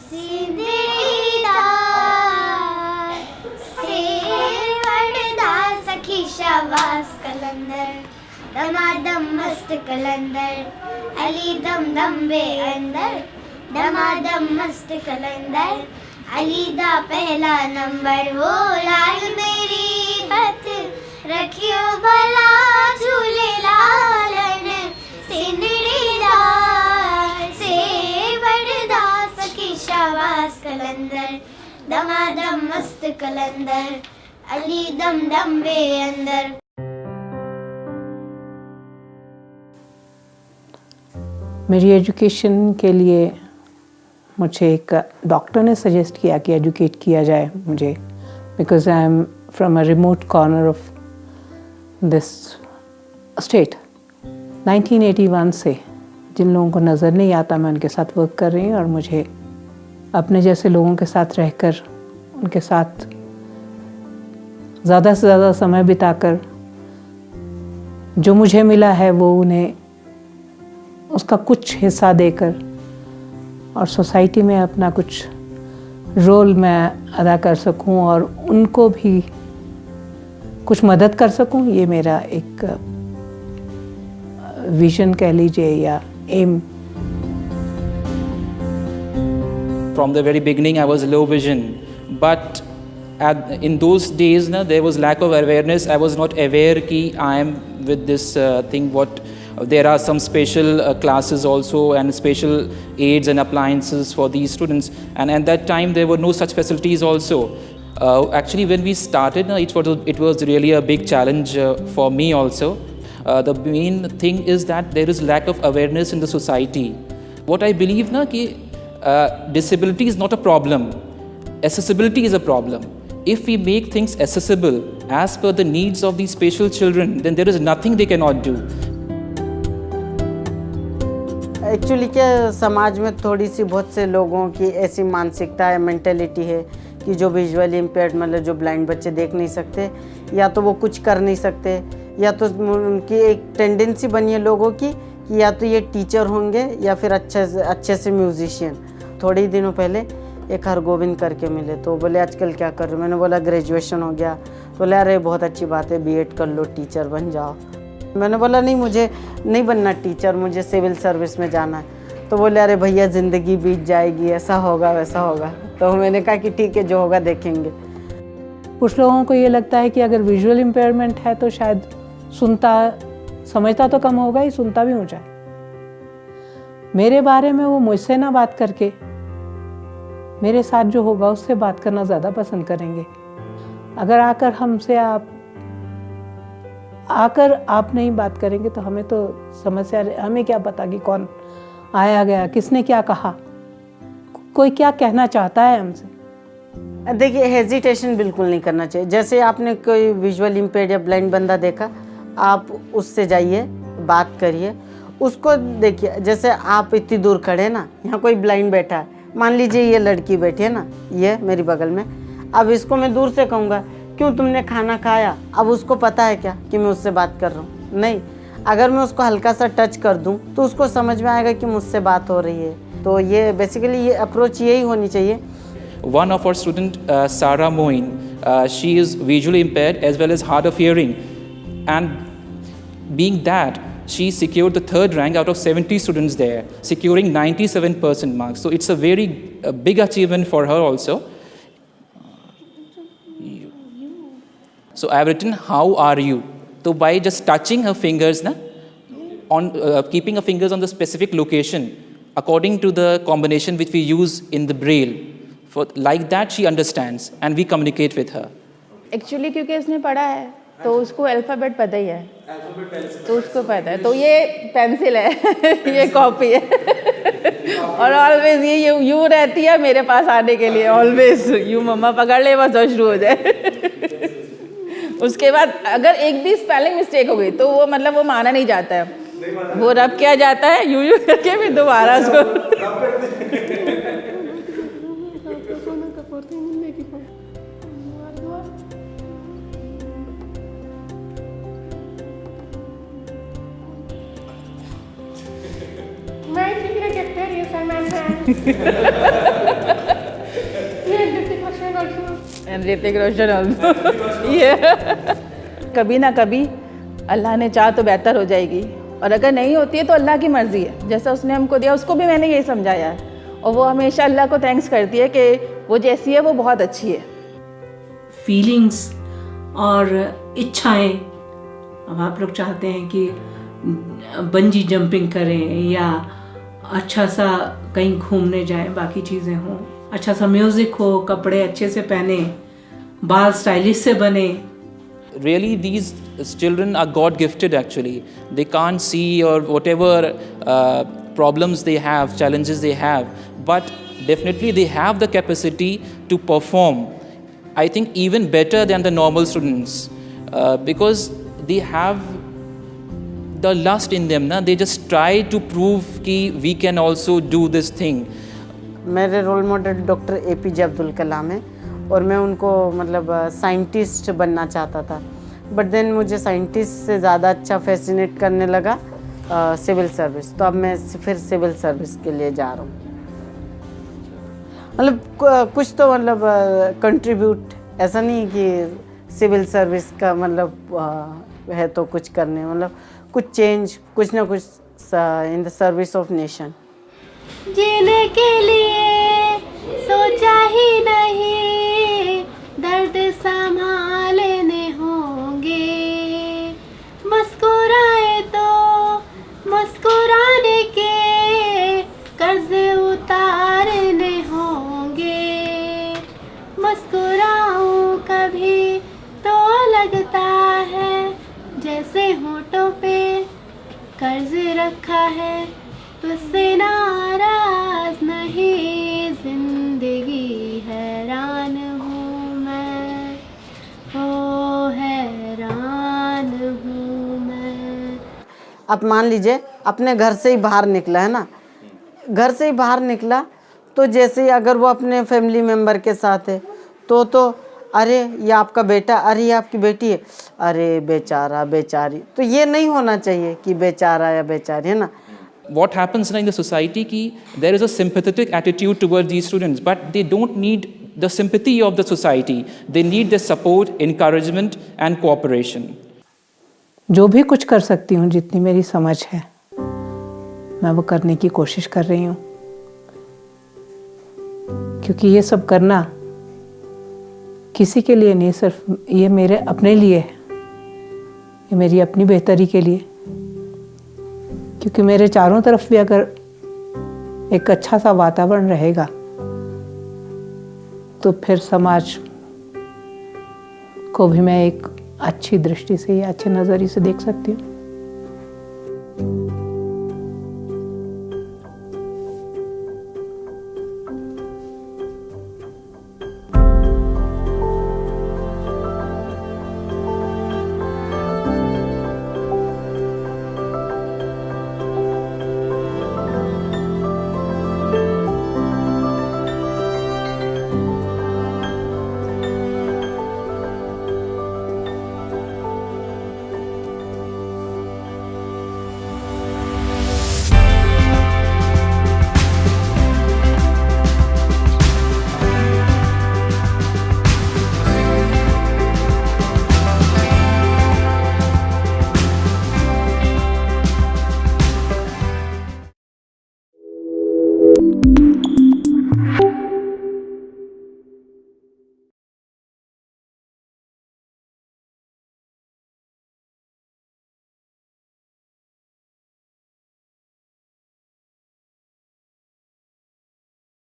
सिंदड़ीदार सेवड़दा सखी शाबाश कलंदर दमादम मस्त कलंदर अली दम दम बे अंदर दमादम मस्त कलंदर अली दा पहला नंबर हो लाल मेरी बत रखियो भला झूले लालन सिंदड़ीदार सेवड़दा सखी शाबाश कलंदर दमादम मस्त कलंदर अली दम दम बे अंदर। मेरी एजुकेशन के लिए मुझे एक डॉक्टर ने सजेस्ट किया कि एजुकेट किया जाए मुझे, because I am from a remote corner of this state. 1981 से जिन लोगों को नज़र नहीं आता मैं उनके साथ वर्क कर रही हूँ, और मुझे अपने जैसे लोगों के साथ रहकर उनके साथ ज़्यादा से ज़्यादा समय बिताकर जो मुझे मिला है वो उन्हें उसका कुछ हिस्सा देकर और सोसाइटी में अपना कुछ रोल मैं अदा कर सकूं और उनको भी कुछ मदद कर सकूं, ये मेरा एक विजन कह लीजिए या M. From the very beginning I was low vision, but in those days there was lack of awareness. I was not aware कि I am with this thing. What there are some special classes also and special aids and appliances for these students, and at that time there were no such facilities also. Actually when we started it was really a big challenge for me also. The main thing is that there is lack of awareness in the society. What I believe कि disability is not a problem, accessibility is a problem. If we make things accessible as per the needs of these special children, then there is nothing they cannot do. Actually क्या समाज में थोड़ी सी बहुत से लोगों की ऐसी मानसिकता है, मेंटेलिटी है कि जो विजुअली इम्पेयर्ड मतलब जो ब्लाइंड बच्चे देख नहीं सकते या तो वो कुछ कर नहीं सकते, या तो उनकी एक टेंडेंसी बनी है लोगों की कि या तो ये टीचर होंगे या फिर अच्छे से म्यूजिशियन। थोड़े ही दिनों पहले एक हरगोविंद करके मिले तो बोले आजकल क्या कर रहे हो, मैंने बोला ग्रेजुएशन हो गया, तो बोले अरे बहुत अच्छी बात है बीएड कर लो टीचर बन जाओ। मैंने बोला नहीं मुझे नहीं बनना टीचर, मुझे सिविल सर्विस में जाना है। तो बोले अरे भैया ज़िंदगी बीत जाएगी, ऐसा होगा वैसा होगा। तो मैंने कहा कि ठीक है जो होगा देखेंगे। कुछ लोगों को ये लगता है कि अगर विजुअल इम्पेयरमेंट है तो शायद समझता तो कम होगा ही, सुनता भी हो जाए। मेरे बारे में वो मुझसे ना बात करके मेरे साथ जो होगा उससे बात करना ज़्यादा पसंद करेंगे। अगर आकर आप नहीं बात करेंगे तो हमें तो समस्या, हमें क्या पता कि कौन आया गया, किसने क्या कहा, कोई क्या कहना चाहता है हमसे। देखिए हेजिटेशन बिल्कुल नहीं करना चाहिए। जैसे आपने कोई विजुअल इम्पेयर्ड या ब्लाइंड बंदा देखा, आप उससे जाइए बात करिए, उसको देखिए। जैसे आप इतनी दूर खड़े हैं ना, यहाँ कोई ब्लाइंड बैठा है, मान लीजिए ये लड़की बैठी है ना, ये मेरी बगल में, अब इसको मैं दूर से कहूँगा क्यों तुमने खाना खाया, अब उसको पता है क्या कि मैं उससे बात कर रहा हूँ? नहीं। अगर मैं उसको हल्का सा टच कर दूँ तो उसको समझ में आएगा कि मुझसे बात हो रही है। तो ये बेसिकली ये अप्रोच यही होनी चाहिए। One of our student, Sarah Moin, she is visually impaired as well as hard of hearing, and being that she secured the 3rd rank out of 70 students there, securing 97% marks. So it's a very big achievement for her also. So I have written how are you. So by just touching her fingers keeping her fingers on the specific location according to the combination which we use in the braille, like that she understands and we communicate with her. Actually क्योंकि उसने पढ़ा है तो उसको alphabet पता ही है, तो उसको पता है। तो ये पेंसिल है ये कॉपी है और ऑलवेज ये यू रहती है मेरे पास आने के लिए, ऑलवेज यू मम्मा पकड़ ले बस और शुरू हो जाए। उसके बाद अगर एक भी स्पेलिंग मिस्टेक हो गई तो वो मतलब वो माना नहीं जाता है, वो रब किया जाता है यू करके फिर दोबारा उसको। मैं ठीक है, ऋतिक रोशन ऑल्सो ये कभी ना कभी अल्लाह ने चाहा तो बेहतर हो जाएगी, और अगर नहीं होती है तो अल्लाह की मर्ज़ी है। जैसा उसने हमको दिया उसको भी मैंने यही समझाया है, और वो हमेशा अल्लाह को थैंक्स करती है कि वो जैसी है वो बहुत अच्छी है। फीलिंग्स और इच्छाएं, अब आप लोग चाहते हैं कि बंजी जंपिंग करें या अच्छा सा कहीं घूमने जाएं, बाकी चीज़ें हों, अच्छा सा म्यूज़िक हो, कपड़े अच्छे से पहने, बाल स्टाइलिश से बने। Really, these children are God gifted actually. They can't see or whatever problems they have, challenges they have, but definitely they have the capacity to perform, I think, even better than the normal students, because they have the lust in them, na? They just try to prove कि we can also do this thing. मेरे role model doctor APJ Abdul Kalam है, और मैं उनको मतलब scientist बनना चाहता था, बट देन मुझे साइंटिस्ट से ज़्यादा अच्छा फैसिनेट करने लगा सिविल सर्विस। तो अब मैं फिर सिविल सर्विस के लिए जा रहा हूँ। मतलब कुछ तो मतलब कंट्रीब्यूट, ऐसा नहीं कि सिविल सर्विस का मतलब है तो कुछ करने, मतलब कुछ चेंज, कुछ ना कुछ in the service of nation. जीने के लिए सोचा ही नहीं, दर्द संभालने होंगे, मुस्कुराए तो मुस्कुराने के कर्ज उतारने होंगे, मुस्कुराऊं कभी तो लगता है जैसे होठों पे कर्ज रखा है, उससे नाराज नहीं, जिंदगी हैरान हूँ मैं, ओ हैरान हूँ मैं। आप मान लीजिए अपने घर से ही बाहर निकला है ना, घर से ही बाहर निकला तो जैसे ही अगर वो अपने फैमिली मेम्बर के साथ है तो अरे ये आपका बेटा, अरे ये आपकी बेटी है, अरे बेचारा बेचारी, तो ये नहीं होना चाहिए कि बेचारा या बेचारी, है ना। What happens in the society ki there is a sympathetic attitude towards these students, but they don't need the sympathy of the society. They need the support, encouragement and cooperation. जो भी कुछ कर सकती हूँ, जितनी मेरी समझ है, मैं वो करने की कोशिश कर रही हूँ, क्योंकि ये सब करना किसी के लिए नहीं, सिर्फ ये मेरे अपने लिए है, ये मेरी अपनी बेहतरी के लिए। क्योंकि मेरे चारों तरफ भी अगर एक अच्छा सा वातावरण रहेगा तो फिर समाज को भी मैं एक अच्छी दृष्टि से या अच्छे नज़रिए से देख सकती हूँ।